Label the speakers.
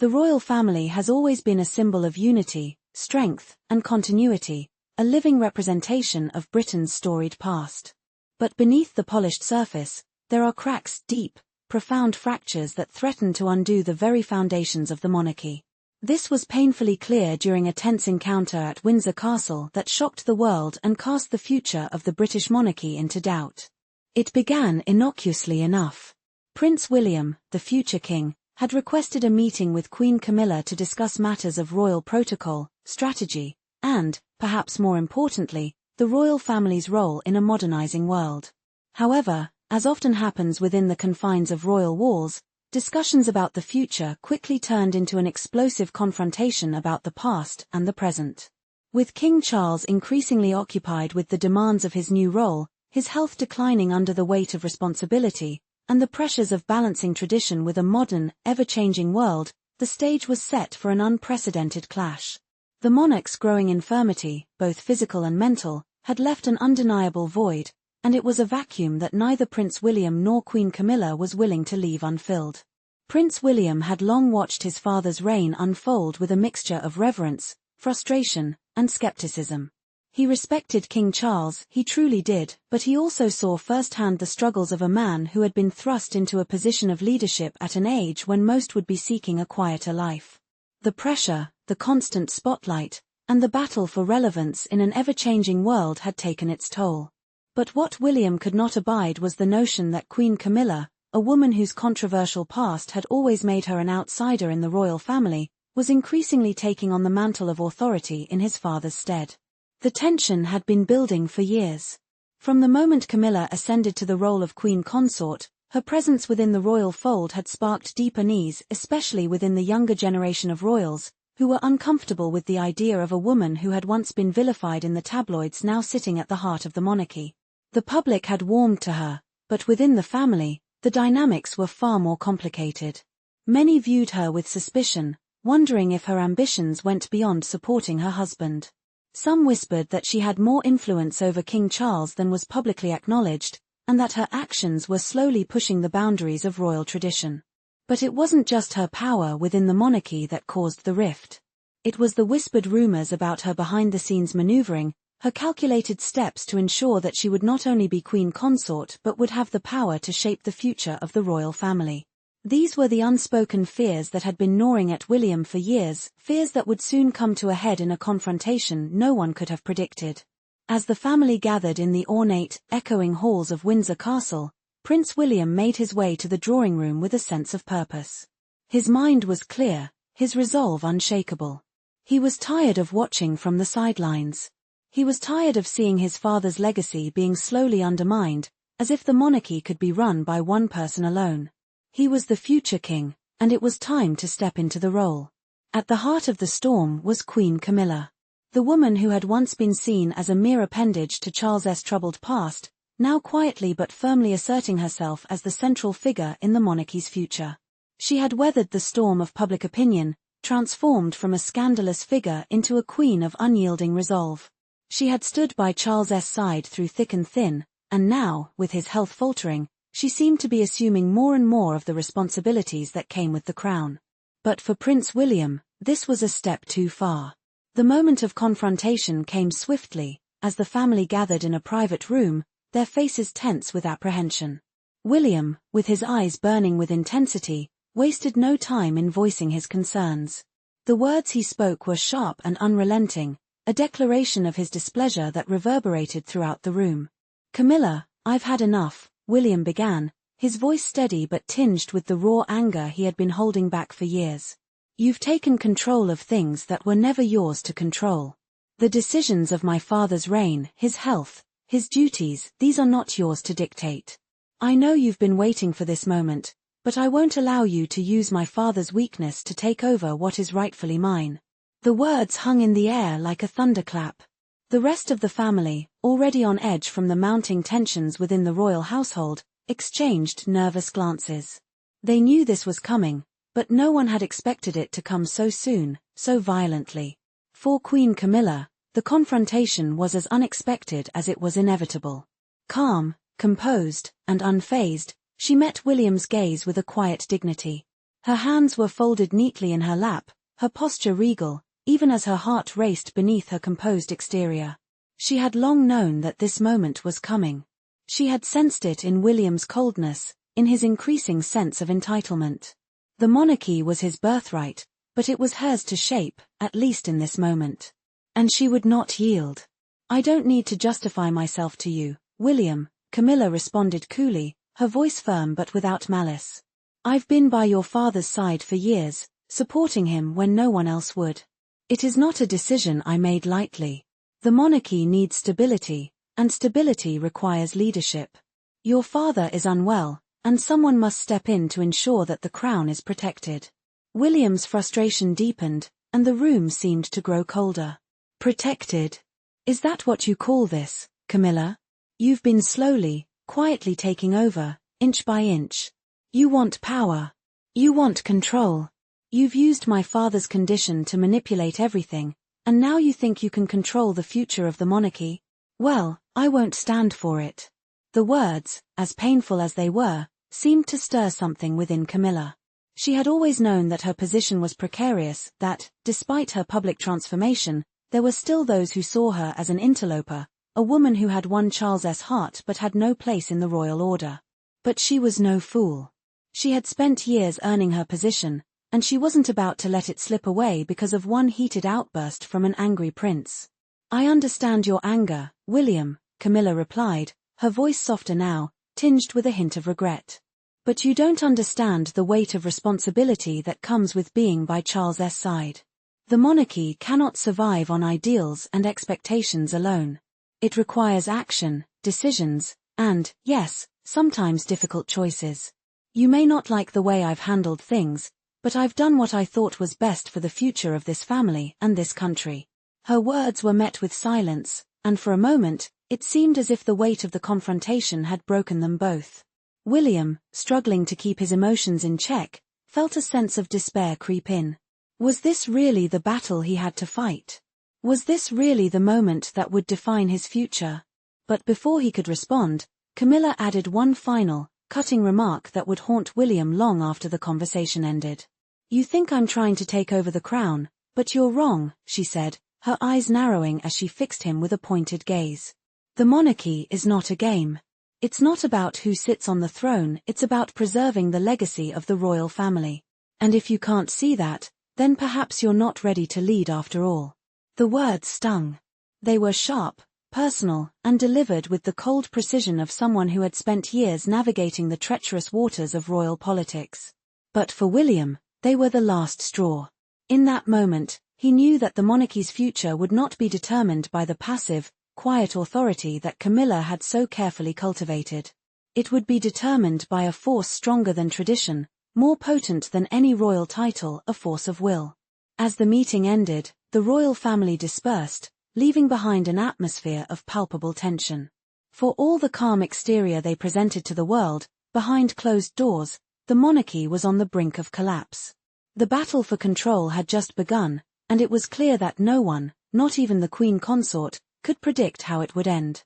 Speaker 1: The royal family has always been a symbol of unity, strength, and continuity, a living representation of Britain's storied past. But beneath the polished surface, there are cracks, deep, profound fractures that threaten to undo the very foundations of the monarchy. This was painfully clear during a tense encounter at Windsor Castle that shocked the world and cast the future of the British monarchy into doubt. It began innocuously enough. Prince William, the future king, had requested a meeting with Queen Camilla to discuss matters of royal protocol, strategy, and, perhaps more importantly, the royal family's role in a modernizing world. However, as often happens within the confines of royal walls, discussions about the future quickly turned into an explosive confrontation about the past and the present. With King Charles increasingly occupied with the demands of his new role, his health declining under the weight of responsibility, and the pressures of balancing tradition with a modern, ever-changing world, the stage was set for an unprecedented clash. The monarch's growing infirmity, both physical and mental, had left an undeniable void, and it was a vacuum that neither Prince William nor Queen Camilla was willing to leave unfilled. Prince William had long watched his father's reign unfold with a mixture of reverence, frustration, and skepticism. He respected King Charles, he truly did, but he also saw firsthand the struggles of a man who had been thrust into a position of leadership at an age when most would be seeking a quieter life. The pressure, the constant spotlight, and the battle for relevance in an ever-changing world had taken its toll. But what William could not abide was the notion that Queen Camilla, a woman whose controversial past had always made her an outsider in the royal family, was increasingly taking on the mantle of authority in his father's stead. The tension had been building for years. From the moment Camilla ascended to the role of queen consort, her presence within the royal fold had sparked deep unease, especially within the younger generation of royals, who were uncomfortable with the idea of a woman who had once been vilified in the tabloids now sitting at the heart of the monarchy. The public had warmed to her, but within the family, the dynamics were far more complicated. Many viewed her with suspicion, wondering if her ambitions went beyond supporting her husband. Some whispered that she had more influence over King Charles than was publicly acknowledged, and that her actions were slowly pushing the boundaries of royal tradition. But it wasn't just her power within the monarchy that caused the rift. It was the whispered rumors about her behind-the-scenes maneuvering, her calculated steps to ensure that she would not only be queen consort but would have the power to shape the future of the royal family. These were the unspoken fears that had been gnawing at William for years, fears that would soon come to a head in a confrontation no one could have predicted. As the family gathered in the ornate, echoing halls of Windsor Castle, Prince William made his way to the drawing room with a sense of purpose. His mind was clear, his resolve unshakable. He was tired of watching from the sidelines. He was tired of seeing his father's legacy being slowly undermined, as if the monarchy could be run by one person alone. He was the future king, and it was time to step into the role. At the heart of the storm was Queen Camilla. The woman who had once been seen as a mere appendage to Charles's troubled past, now quietly but firmly asserting herself as the central figure in the monarchy's future. She had weathered the storm of public opinion, transformed from a scandalous figure into a queen of unyielding resolve. She had stood by Charles's side through thick and thin, and now, with his health faltering, she seemed to be assuming more and more of the responsibilities that came with the crown. But for Prince William, this was a step too far. The moment of confrontation came swiftly, as the family gathered in a private room, their faces tense with apprehension. William, with his eyes burning with intensity, wasted no time in voicing his concerns. The words he spoke were sharp and unrelenting, a declaration of his displeasure that reverberated throughout the room. "Camilla, I've had enough," William began, his voice steady but tinged with the raw anger he had been holding back for years. "You've taken control of things that were never yours to control. The decisions of my father's reign, his health, his duties, these are not yours to dictate. I know you've been waiting for this moment, but I won't allow you to use my father's weakness to take over what is rightfully mine." The words hung in the air like a thunderclap. The rest of the family, already on edge from the mounting tensions within the royal household, exchanged nervous glances. They knew this was coming, but no one had expected it to come so soon, so violently. For Queen Camilla, the confrontation was as unexpected as it was inevitable. Calm, composed, and unfazed, she met William's gaze with a quiet dignity. Her hands were folded neatly in her lap, her posture regal, even as her heart raced beneath her composed exterior. She had long known that this moment was coming. She had sensed it in William's coldness, in his increasing sense of entitlement. The monarchy was his birthright, but it was hers to shape, at least in this moment. And she would not yield. "I don't need to justify myself to you, William," Camilla responded coolly, her voice firm but without malice. "I've been by your father's side for years, supporting him when no one else would. It is not a decision I made lightly. The monarchy needs stability, and stability requires leadership. Your father is unwell, and someone must step in to ensure that the crown is protected." William's frustration deepened, and the room seemed to grow colder. "Protected? Is that what you call this, Camilla? You've been slowly, quietly taking over, inch by inch. You want power. You want control. You've used my father's condition to manipulate everything, and now you think you can control the future of the monarchy? Well, I won't stand for it." The words, as painful as they were, seemed to stir something within Camilla. She had always known that her position was precarious, that, despite her public transformation, there were still those who saw her as an interloper, a woman who had won Charles's heart but had no place in the royal order. But she was no fool. She had spent years earning her position, and she wasn't about to let it slip away because of one heated outburst from an angry prince. "I understand your anger, William," Camilla replied, her voice softer now, tinged with a hint of regret. "But you don't understand the weight of responsibility that comes with being by Charles's side. The monarchy cannot survive on ideals and expectations alone. It requires action, decisions, and, yes, sometimes difficult choices. You may not like the way I've handled things, but I've done what I thought was best for the future of this family and this country." Her words were met with silence, and for a moment, it seemed as if the weight of the confrontation had broken them both. William, struggling to keep his emotions in check, felt a sense of despair creep in. Was this really the battle he had to fight? Was this really the moment that would define his future? But before he could respond, Camilla added one final, cutting remark that would haunt William long after the conversation ended. "You think I'm trying to take over the crown, but you're wrong," she said, her eyes narrowing as she fixed him with a pointed gaze. "The monarchy is not a game. It's not about who sits on the throne, it's about preserving the legacy of the royal family. And if you can't see that, then perhaps you're not ready to lead after all." The words stung. They were sharp, personal, and delivered with the cold precision of someone who had spent years navigating the treacherous waters of royal politics. But for William, they were the last straw. In that moment, he knew that the monarchy's future would not be determined by the passive, quiet authority that Camilla had so carefully cultivated. It would be determined by a force stronger than tradition, more potent than any royal title, a force of will. As the meeting ended, the royal family dispersed, leaving behind an atmosphere of palpable tension. For all the calm exterior they presented to the world, behind closed doors, the monarchy was on the brink of collapse. The battle for control had just begun, and it was clear that no one, not even the queen consort, could predict how it would end.